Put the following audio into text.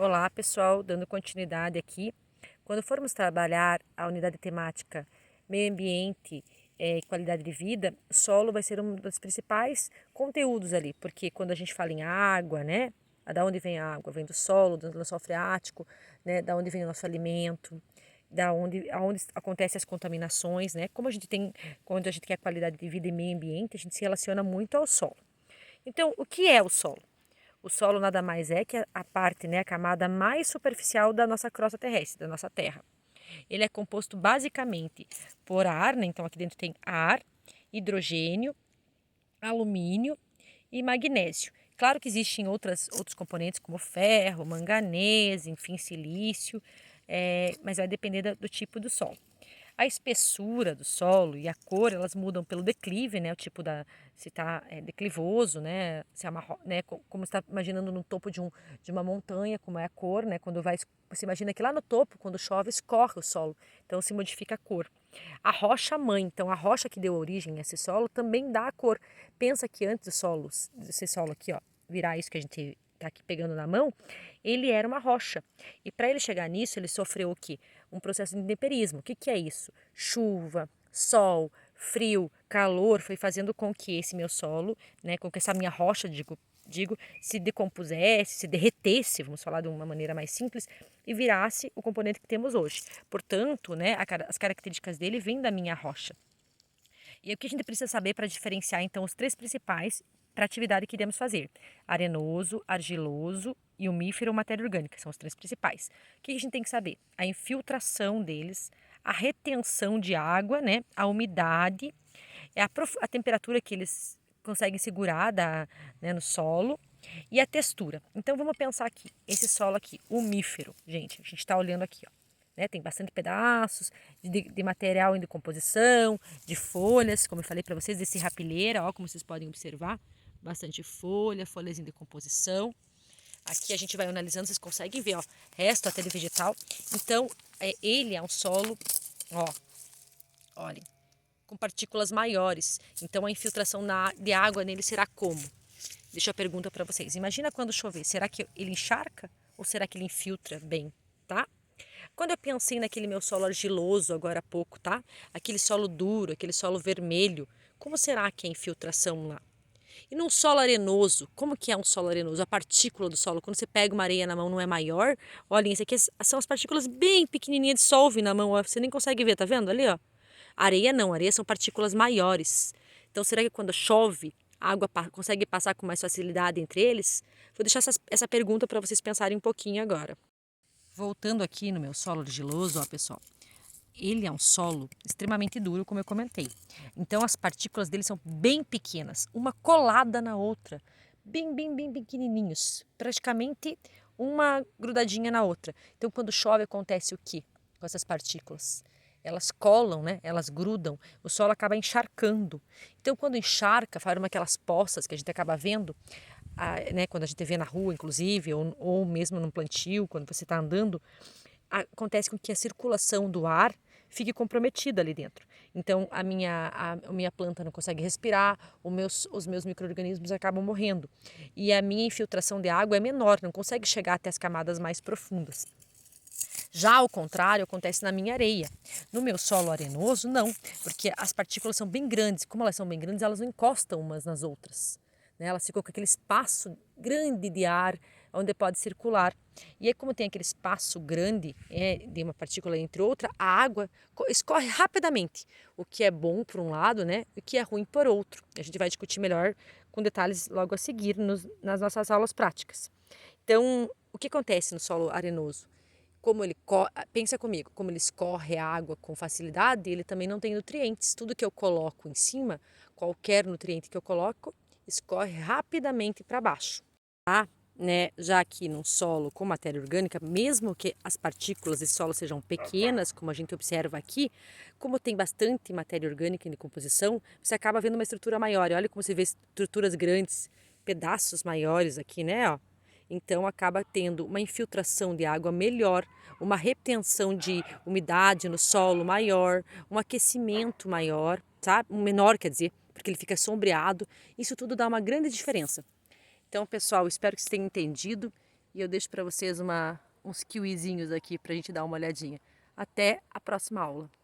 Olá, pessoal, dando continuidade aqui. Quando formos trabalhar a unidade temática meio ambiente e qualidade de vida, solo vai ser um dos principais conteúdos ali, porque quando a gente fala em água, né? Da onde vem a água? Vem do solo, do lençol freático, né? Da onde vem o nosso alimento, aonde acontecem as contaminações, né? Como a gente tem, quando a gente quer qualidade de vida e meio ambiente, a gente se relaciona muito ao solo. Então, o que é o solo? O solo nada mais é que a parte, né, a camada mais superficial da nossa crosta terrestre, da nossa terra. Ele é composto basicamente por ar, né? Então aqui dentro tem ar, hidrogênio, alumínio e magnésio. Claro que existem outros componentes como ferro, manganês, enfim, silício, mas vai depender do tipo do solo. A espessura do solo e a cor, elas mudam pelo declive, né? O tipo se está declivoso, né? Se é né? Como está imaginando no topo de uma montanha, como é a cor, né? Você imagina que lá no topo, quando chove, escorre o solo, então se modifica a cor. A rocha mãe, então a rocha que deu origem a esse solo também dá a cor. Pensa que antes desse solo aqui, ó, virar isso que a gente está aqui pegando na mão, ele era uma rocha. E para ele chegar nisso, ele sofreu o quê? Um processo de intemperismo. O que que é isso? Chuva, sol, frio, calor foi fazendo com que esse meu solo, né, com que essa minha rocha, digo, se decompusesse, se derretesse, vamos falar de uma maneira mais simples, e virasse o componente que temos hoje. Portanto, né, as características dele vêm da minha rocha. E o que a gente precisa saber para diferenciar, então, os três principais para a atividade que iremos fazer: arenoso, argiloso e umífero ou matéria orgânica, são os três principais. O que a gente tem que saber? A infiltração deles, a retenção de água, né, a umidade, a temperatura que eles conseguem segurar né, no solo e a textura. Então vamos pensar aqui, esse solo aqui, umífero, gente, a gente está olhando aqui, ó, né, tem bastante pedaços de material em decomposição, de folhas, como eu falei para vocês, desse rapilheira, ó, como vocês podem observar, bastante folhas em decomposição. Aqui a gente vai analisando, vocês conseguem ver, ó, resto até de vegetal. Então, ele é um solo, ó, olhem, com partículas maiores. Então, a infiltração de água nele será como? Deixa eu pergunta para vocês. Imagina quando chover, será que ele encharca ou será que ele infiltra bem, tá? Quando eu pensei naquele meu solo argiloso agora há pouco, tá? Aquele solo duro, aquele solo vermelho, como será que é a infiltração lá? E num solo arenoso, como que é um solo arenoso? A partícula do solo, quando você pega uma areia na mão, não é maior? Olha, isso aqui são as partículas bem pequenininhas, dissolve na mão, ó, você nem consegue ver, tá vendo ali, ó? Areia não, areia são partículas maiores. Então, será que quando chove, a água consegue passar com mais facilidade entre eles? Vou deixar essa pergunta para vocês pensarem um pouquinho agora. Voltando aqui no meu solo argiloso, ó, pessoal, ele é um solo extremamente duro, como eu comentei. Então as partículas dele são bem pequenas, uma colada na outra, bem pequenininhos, praticamente uma grudadinha na outra. Então quando chove acontece o quê com essas partículas? Elas colam, né? Elas grudam, o solo acaba encharcando. Então quando encharca, forma aquelas poças que a gente acaba vendo, né, quando a gente vê na rua, inclusive, ou mesmo num plantio, quando você está andando, acontece com que a circulação do ar fique comprometida ali dentro. Então, a minha planta não consegue respirar, os meus micro-organismos acabam morrendo. E a minha infiltração de água é menor, não consegue chegar até as camadas mais profundas. Já ao contrário, acontece na minha areia. No meu solo arenoso, não, porque as partículas são bem grandes. Como elas são bem grandes, elas não encostam umas nas outras, né? Elas ficam com aquele espaço grande de ar onde pode circular. E aí, como tem aquele espaço grande de uma partícula entre outra, a água escorre rapidamente, o que é bom por um lado, né? E o que é ruim por outro. A gente vai discutir melhor com detalhes logo a seguir nas nossas aulas práticas. Então, o que acontece no solo arenoso? Como ele pensa comigo, como ele escorre a água com facilidade, ele também não tem nutrientes. Tudo que eu coloco em cima, qualquer nutriente que eu coloco, escorre rapidamente para baixo. Tá? Né? Já aqui num solo com matéria orgânica, mesmo que as partículas desse solo sejam pequenas, como a gente observa aqui, como tem bastante matéria orgânica em decomposição, você acaba vendo uma estrutura maior. E olha como você vê estruturas grandes, pedaços maiores aqui, né? Ó. Então acaba tendo uma infiltração de água melhor, uma retenção de umidade no solo maior, um aquecimento maior, sabe? Um menor, quer dizer, porque ele fica sombreado. Isso tudo dá uma grande diferença. Então, pessoal, espero que vocês tenham entendido. e eu deixo para vocês uns kiwizinhos aqui para a gente dar uma olhadinha. Até a próxima aula!